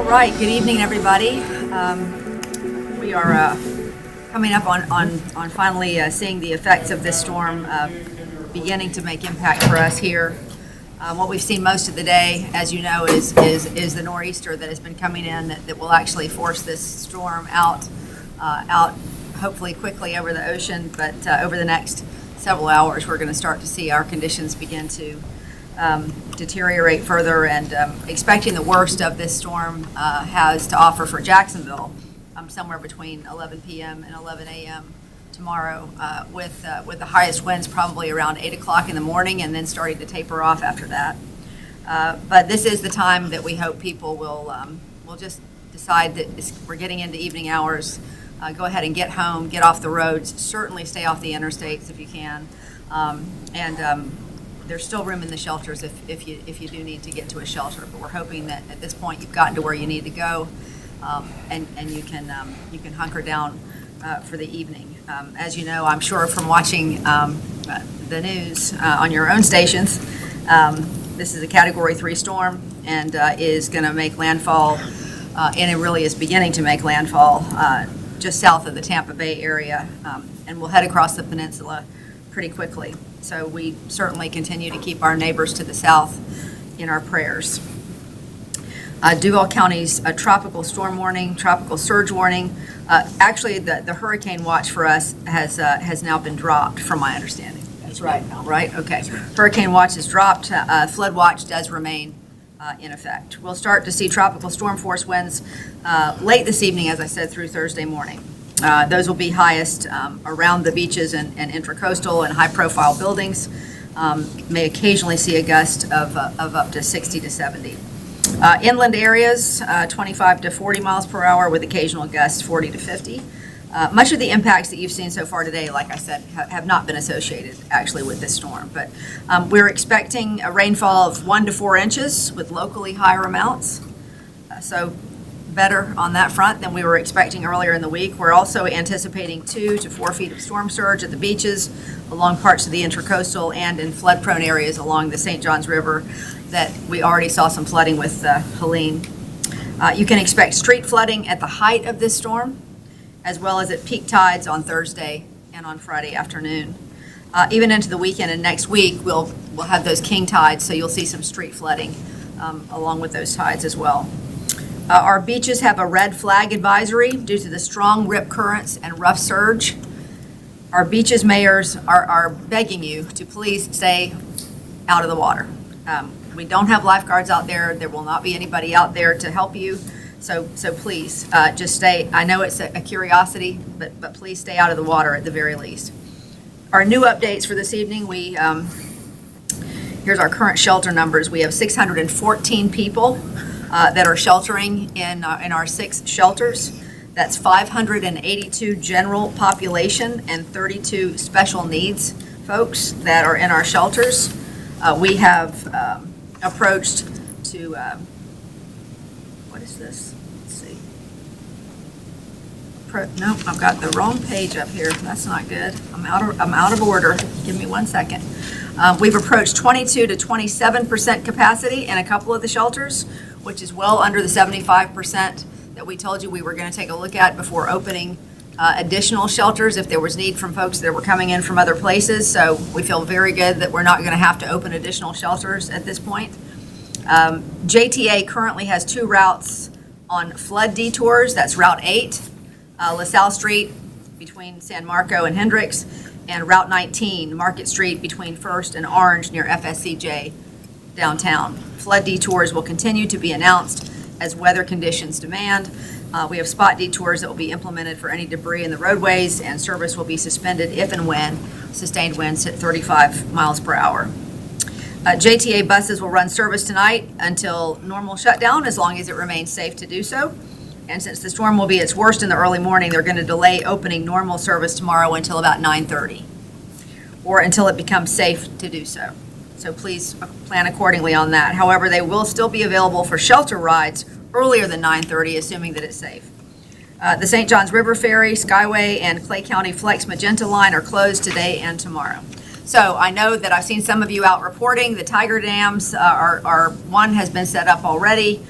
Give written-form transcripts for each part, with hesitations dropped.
All right, good evening, everybody. We are coming up on finally seeing the effects of this storm beginning to make impact for us here. What we've seen most of the day, as you know, is the nor'easter that has been coming in that will actually force this storm out hopefully quickly over the ocean, but over the next several hours, we're going to start to see our conditions begin to deteriorate further, and expecting the worst of this storm has to offer for Jacksonville somewhere between 11 p.m. and 11 a.m. tomorrow, with the highest winds probably around 8 o'clock in the morning and then starting to taper off after that. But this is the time that we hope people will just decide that we're getting into evening hours. Go ahead and get home, get off the roads, certainly stay off the interstates if you can, and there's still room in the shelters if you do need to get to a shelter. But we're hoping that at this point you've gotten to where you need to go, and you can hunker down for the evening. As you know, I'm sure from watching the news on your own stations, this is a Category 3 storm and is going to make landfall, and it really is beginning to make landfall just south of the Tampa Bay area, and will head across the peninsula pretty quickly. So we certainly continue to keep our neighbors to the south in our prayers. Duval County's tropical storm warning, tropical surge warning. Actually, the hurricane watch for us has now been dropped, from my understanding. That's right. Right? Okay. Hurricane watch is dropped. Flood watch does remain in effect. We'll start to see tropical storm force winds late this evening, as I said, through Thursday morning. Those will be highest around the beaches and intracoastal and high-profile buildings. May occasionally see a gust of up to 60 to 70. Inland areas, 25 to 40 miles per hour with occasional gusts 40 to 50. Much of the impacts that you've seen so far today, like I said, have not been associated actually with this storm. But we're expecting a rainfall of 1 to 4 inches with locally higher amounts. So better on that front than we were expecting earlier in the week. We're also anticipating 2 to 4 feet of storm surge at the beaches, along parts of the intracoastal and in flood-prone areas along the St. Johns River that we already saw some flooding with Helene. You can expect street flooding at the height of this storm, as well as at peak tides on Thursday and on Friday afternoon. Even into the weekend and next week, we'll have those king tides, so you'll see some street flooding along with those tides as well. Our beaches have a red flag advisory due to the strong rip currents and rough surge. Our beaches mayors are begging you to please stay out of the water. We don't have lifeguards out there. There will not be anybody out there to help you. So please just stay. I know it's a curiosity, but please stay out of the water at the very least. Our new updates for this evening, here's our current shelter numbers. We have 614 people that are sheltering in our 6 shelters. That's 582 general population and 32 special needs folks that are in our shelters. We have approached to, what is this? Let's see. Nope, I've got the wrong page up here. That's not good. I'm out of order. Give me 1 second. We've approached 22 to 27% capacity in a couple of the shelters, which is well under the 75% that we told you we were going to take a look at before opening additional shelters if there was need from folks that were coming in from other places. So we feel very good that we're not going to have to open additional shelters at this point. JTA currently has 2 routes on flood detours. That's Route 8, LaSalle Street between San Marco and Hendricks, and Route 19, Market Street between First and Orange near FSCJ downtown. Flood detours will continue to be announced as weather conditions demand. We have spot detours that will be implemented for any debris in the roadways, and service will be suspended if and when sustained winds hit 35 miles per hour. JTA buses will run service tonight until normal shutdown, as long as it remains safe to do so. And since the storm will be its worst in the early morning, they're going to delay opening normal service tomorrow until about 9:30, or until it becomes safe to do so. So please plan accordingly on that. However, they will still be available for shelter rides earlier than 9:30, assuming that it's safe. The St. Johns River Ferry, Skyway, and Clay County Flex Magenta line are closed today and tomorrow. So I know that I've seen some of you out reporting the Tiger dams one has been set up already.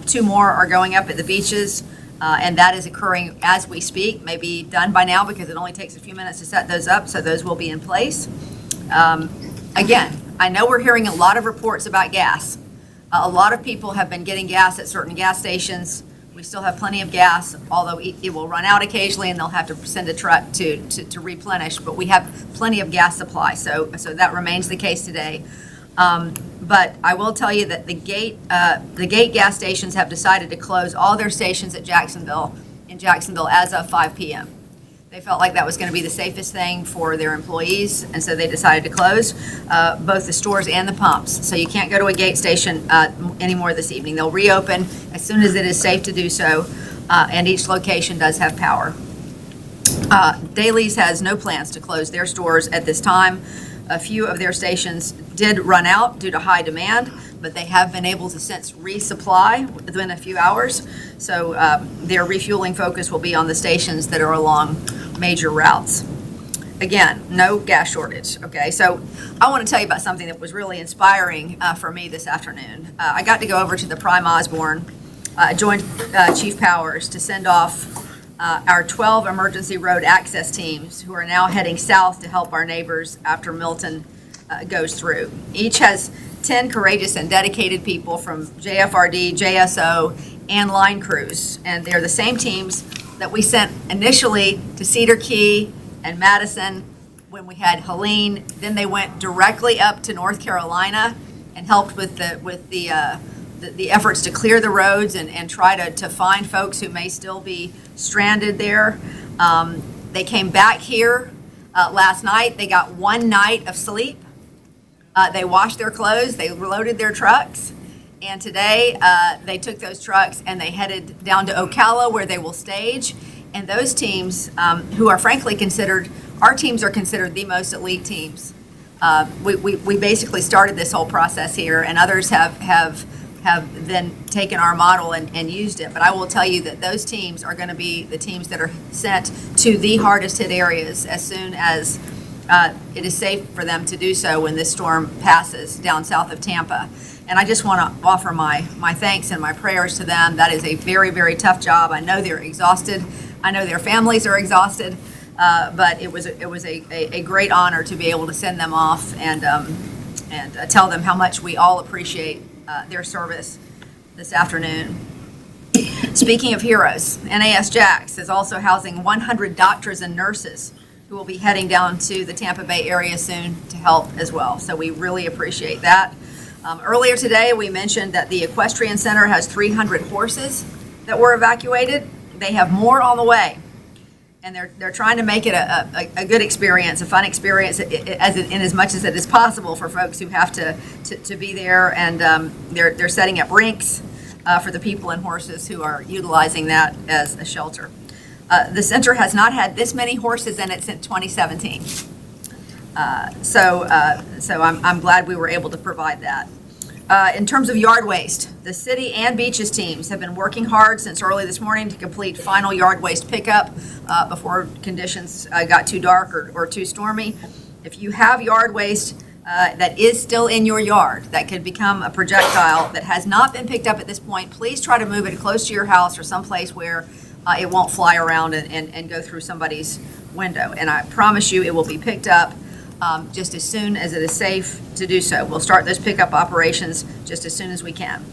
2 more are going up at the beaches, and that is occurring as we speak. May be done by now because it only takes a few minutes to set those up, so those will be in place. Again, I know we're hearing a lot of reports about gas. A lot of people have been getting gas at certain gas stations. We still have plenty of gas, although it will run out occasionally and they'll have to send a truck to replenish, but we have plenty of gas supply, so that remains the case today. But I will tell you that the gate gas stations have decided to close all their stations in Jacksonville as of 5 p.m. They felt like that was going to be the safest thing for their employees, and so they decided to close both the stores and the pumps. So you can't go to a gate station anymore this evening. They'll reopen as soon as it is safe to do so, and each location does have power. Daly's has no plans to close their stores at this time. A few of their stations did run out due to high demand, but they have been able to since resupply within a few hours. So their refueling focus will be on the stations that are along major routes. Again, no gas shortage, okay? So I want to tell you about something that was really inspiring for me this afternoon. I got to go over to the Prime Osborne, joined Chief Powers to send off our 12 emergency road access teams who are now heading south to help our neighbors after Milton goes through. Each has 10 courageous and dedicated people from JFRD, JSO, and line crews. And they're the same teams that we sent initially to Cedar Key and Madison when we had Helene. Then they went directly up to North Carolina and helped with the efforts to clear the roads and try to find folks who may still be stranded there. They came back here last night. They got 1 night of sleep. They washed their clothes, they loaded their trucks, and today they took those trucks and they headed down to Ocala where they will stage. And those teams, who are frankly considered, our teams are considered the most elite teams. We basically started this whole process here, and others have then taken our model and used it. But I will tell you that those teams are going to be the teams that are sent to the hardest hit areas as soon as it is safe for them to do so when this storm passes down south of Tampa. And I just want to offer my thanks and my prayers to them. That is a very, very tough job. I know they're exhausted. I know their families are exhausted. But it was a great honor to be able to send them off and tell them how much we all appreciate their service this afternoon. Speaking of heroes, NAS Jax is also housing 100 doctors and nurses who will be heading down to the Tampa Bay area soon to help as well. So we really appreciate that. Earlier today, we mentioned that the Equestrian Center has 300 horses that were evacuated. They have more on the way. And they're trying to make it a good experience, a fun experience, in as much as it is possible for folks who have to be there. And they're setting up rinks for the people and horses who are utilizing that as a shelter. The center has not had this many horses in it since 2017. So I'm glad we were able to provide that. In terms of yard waste, the city and beaches teams have been working hard since early this morning to complete final yard waste pickup before conditions got too dark or too stormy. If you have yard waste that is still in your yard that could become a projectile that has not been picked up at this point, please try to move it close to your house or someplace where it won't fly around and go through somebody's window. And I promise you it will be picked up just as soon as it is safe to do so. We'll start those pickup operations just as soon as we can.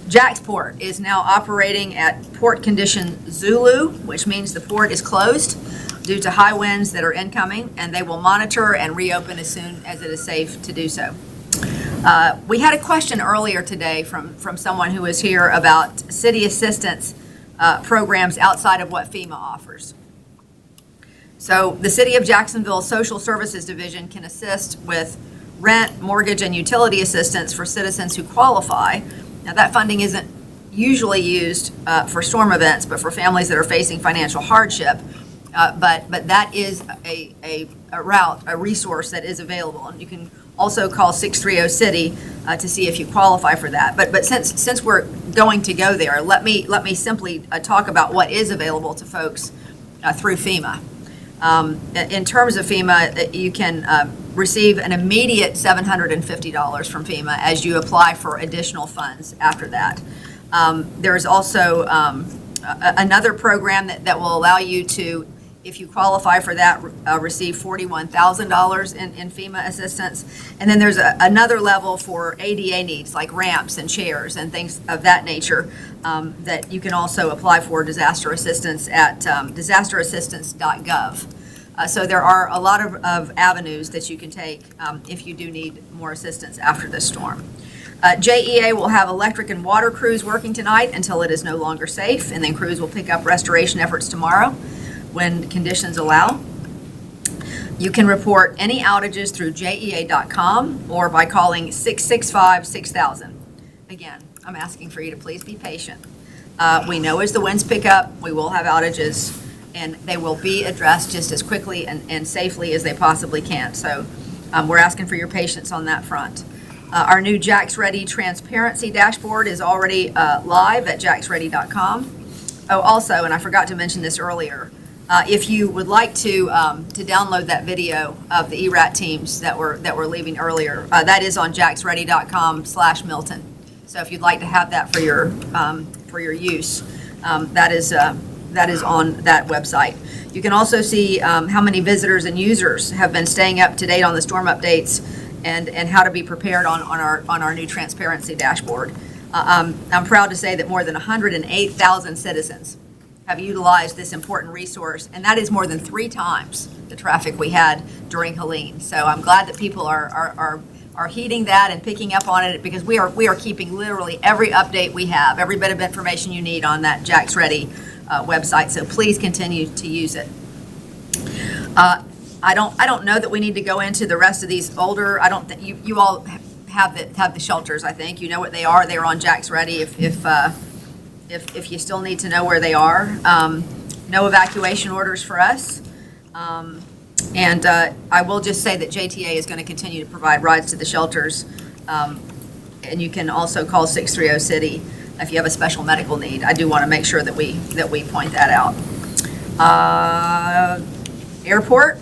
Jacksport is now operating at port condition Zulu, which means the port is closed due to high winds that are incoming, and they will monitor and reopen as soon as it is safe to do so. We had a question earlier today from someone who was here about city assistance programs outside of what FEMA offers. So the City of Jacksonville Social Services Division can assist with rent, mortgage, and utility assistance for citizens who qualify. Now that funding isn't usually used for storm events, but for families that are facing financial hardship. But that is a route, a resource that is available. And you can also call 630-CITY to see if you qualify for that. But since we're going to go there, let me simply talk about what is available to folks through FEMA. In terms of FEMA, you can receive an immediate $750 from FEMA as you apply for additional funds after that. There's also another program that will allow you to, if you qualify for that, receive $41,000 in FEMA assistance. And then there's another level for ADA needs, like ramps and chairs and things of that nature, that you can also apply for disaster assistance at disasterassistance.gov. So there are a lot of avenues that you can take if you do need more assistance after this storm. JEA will have electric and water crews working tonight until it is no longer safe, and then crews will pick up restoration efforts tomorrow when conditions allow. You can report any outages through jea.com or by calling 665-6000. Again, I'm asking for you to please be patient. We know as the winds pick up, we will have outages, and they will be addressed just as quickly and safely as they possibly can. So we're asking for your patience on that front. Our new Jax Ready transparency dashboard is already live at jaxready.com. Oh, also, and I forgot to mention this earlier, if you would like to download that video of the ERAT teams that were leaving earlier, that is on jaxready.com/Milton. So if you'd like to have that for your use, that is on that website. You can also see how many visitors and users have been staying up to date on the storm updates and how to be prepared on our new transparency dashboard. I'm proud to say that more than 108,000 citizens have utilized this important resource, and that is more than 3 times the traffic we had during Helene. So I'm glad that people are heeding that and picking up on it, because we are keeping literally every update we have, every bit of information you need on that Jax Ready website. So please continue to use it. I don't know that we need to go into the rest of these older. I don't think you all have the shelters. I think you know what they are. They're on Jax Ready. If you still need to know where they are, no evacuation orders for us. And I will just say that JTA is going to continue to provide rides to the shelters, and you can also call 630-CITY if you have a special medical need. I do want to make sure that we point that out. Airport,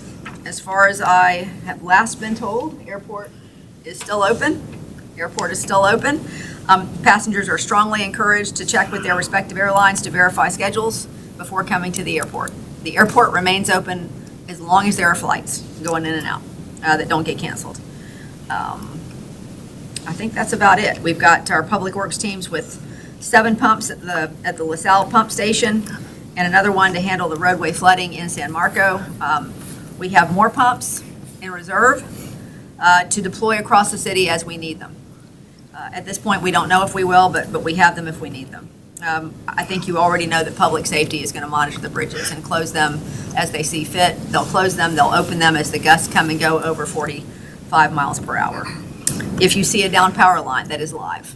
as far as I have last been told, airport is still open. Airport is still open. Passengers are strongly encouraged to check with their respective airlines to verify schedules before coming to the airport. The airport remains open as long as there are flights going in and out that don't get canceled. I think that's about it. We've got our public works teams with 7 pumps at the LaSalle pump station and another one to handle the roadway flooding in San Marco. We have more pumps in reserve to deploy across the city as we need them. At this point, we don't know if we will, but we have them if we need them. I think you already know that public safety is going to monitor the bridges and close them as they see fit. They'll close them, they'll open them as the gusts come and go over 45 miles per hour. If you see a down power line that is live,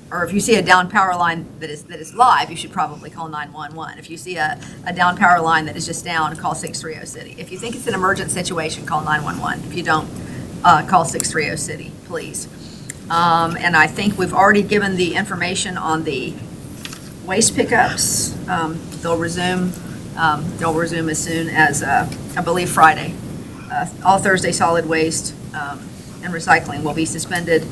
or if you see a down power line that is live, you should probably call 911. If you see a down power line that is just down, call 630-CITY. If you think it's an emergent situation, call 911. If you don't, call 630-CITY, please. And I think we've already given the information on the waste pickups. They'll resume as soon as, I believe, Friday. All Thursday solid waste and recycling will be suspended.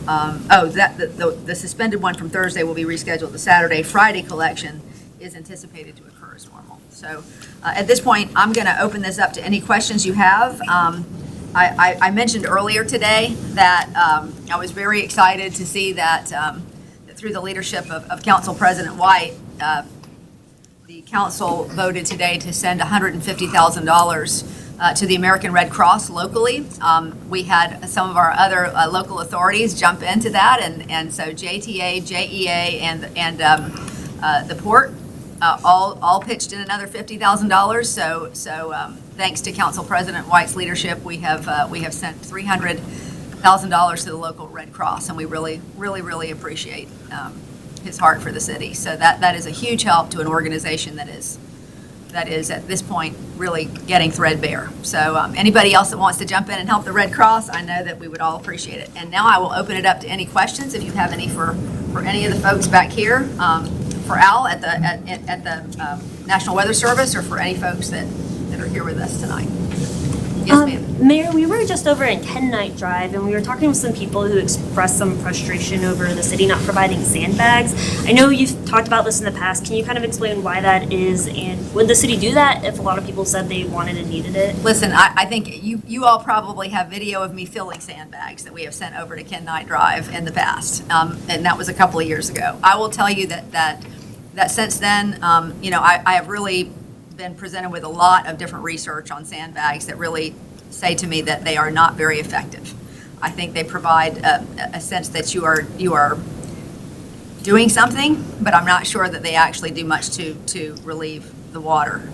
The suspended one from Thursday will be rescheduled to Saturday. Friday collection is anticipated to occur as normal. So at this point, I'm going to open this up to any questions you have. I mentioned earlier today that I was very excited to see that through the leadership of Council President White, the council voted today to send $150,000 to the American Red Cross locally. We had some of our other local authorities jump into that, and so JTA, JEA, and the port all pitched in another $50,000. So thanks to Council President White's leadership, we have sent $300,000 to the local Red Cross, and we really appreciate his heart for the city. So that is a huge help to an organization that is at this point really getting threadbare. So anybody else that wants to jump in and help the Red Cross, I know that we would all appreciate it. And now I will open it up to any questions if you have any for any of the folks back here, for Al at the National Weather Service, or for any folks that are here with us tonight. Yes, ma'am. Mayor, we were just over in Ken Knight Drive, and we were talking with some people who expressed some frustration over the city not providing sandbags. I know you've talked about this in the past. Can you kind of explain why that is, and would the city do that if a lot of people said they wanted and needed it? Listen, I think you all probably have video of me filling sandbags that we have sent over to Ken Knight Drive in the past, and that was a couple of years ago. I will tell you that since then, I have really been presented with a lot of different research on sandbags that really say to me that they are not very effective. I think they provide a sense that you are doing something, but I'm not sure that they actually do much to relieve the water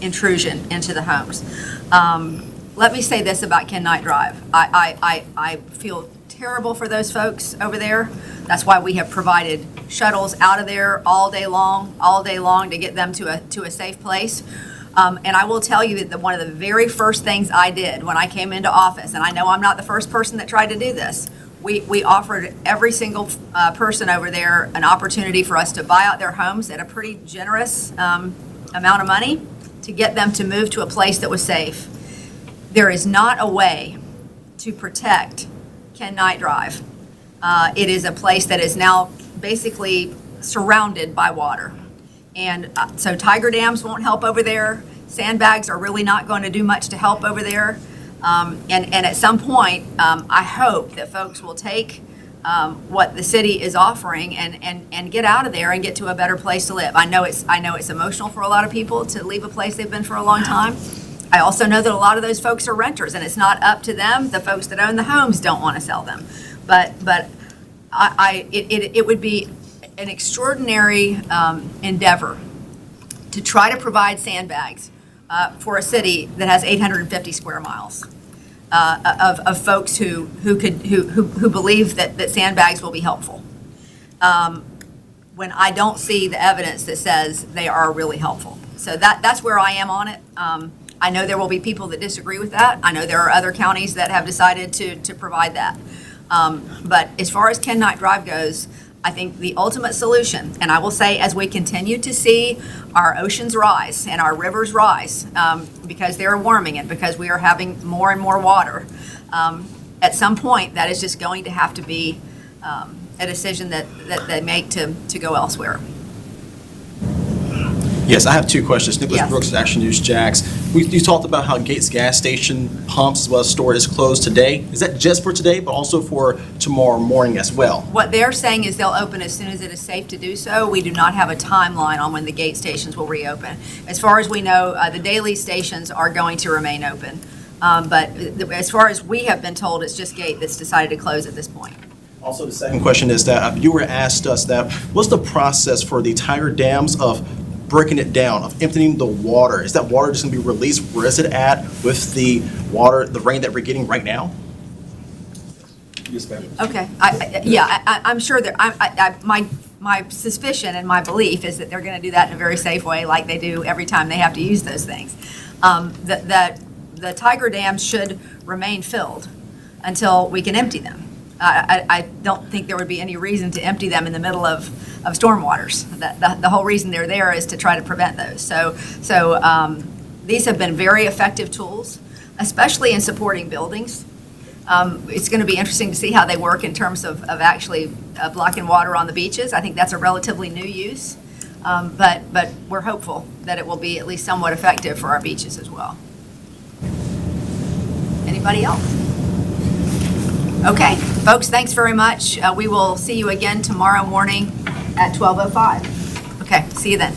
intrusion into the homes. Let me say this about Ken Knight Drive. I feel terrible for those folks over there. That's why we have provided shuttles out of there all day long to get them to a safe place. And I will tell you that one of the very first things I did when I came into office, and I know I'm not the first person that tried to do this, we offered every single person over there an opportunity for us to buy out their homes at a pretty generous amount of money to get them to move to a place that was safe. There is not a way to protect Ken Knight Drive. It is a place that is now basically surrounded by water. And so tiger dams won't help over there. Sandbags are really not going to do much to help over there. And at some point, I hope that folks will take what the city is offering and get out of there and get to a better place to live. I know it's emotional for a lot of people to leave a place they've been for a long time. I also know that a lot of those folks are renters, and it's not up to them. The folks that own the homes don't want to sell them. But it would be an extraordinary endeavor to try to provide sandbags for a city that has 850 square miles of folks who believe that sandbags will be helpful. When I don't see the evidence that says they are really helpful. So that's where I am on it. I know there will be people that disagree with that. I know there are other counties that have decided to provide that. But as far as Ken Knight Drive goes, I think the ultimate solution, and I will say as we continue to see our oceans rise and our rivers rise because they're warming and because we are having more and more water, at some point that is just going to have to be a decision that they make to go elsewhere. Yes, I have two questions. Nicholas Yes. Brooks, Action News Jax. You talked about how Gates gas station pumps as well as store is closed today. Is that just for today, but also for tomorrow morning as well? What they're saying is they'll open as soon as it is safe to do so. We do not have a timeline on when the gate stations will reopen. As far as we know, the daily stations are going to remain open. But as far as we have been told, it's just Gate that's decided to close at this point. Also, the second question is that a viewer asked us that, what's the process for the tiger dams of breaking it down, of emptying the water? Is that water just going to be released? Where is it at with the water, the rain that we're getting right now? Yes, ma'am. Okay, I'm sure that, my suspicion and my belief is that they're going to do that in a very safe way, like they do every time they have to use those things. That the tiger dams should remain filled until we can empty them. I don't think there would be any reason to empty them in the middle of storm waters. The whole reason they're there is to try to prevent those. So these have been very effective tools, especially in supporting buildings. It's going to be interesting to see how they work in terms of actually blocking water on the beaches. I think that's a relatively new use, but we're hopeful that it will be at least somewhat effective for our beaches as well. Anybody else? Okay, folks, thanks very much. We will see you again tomorrow morning at 12:05. Okay, see you then.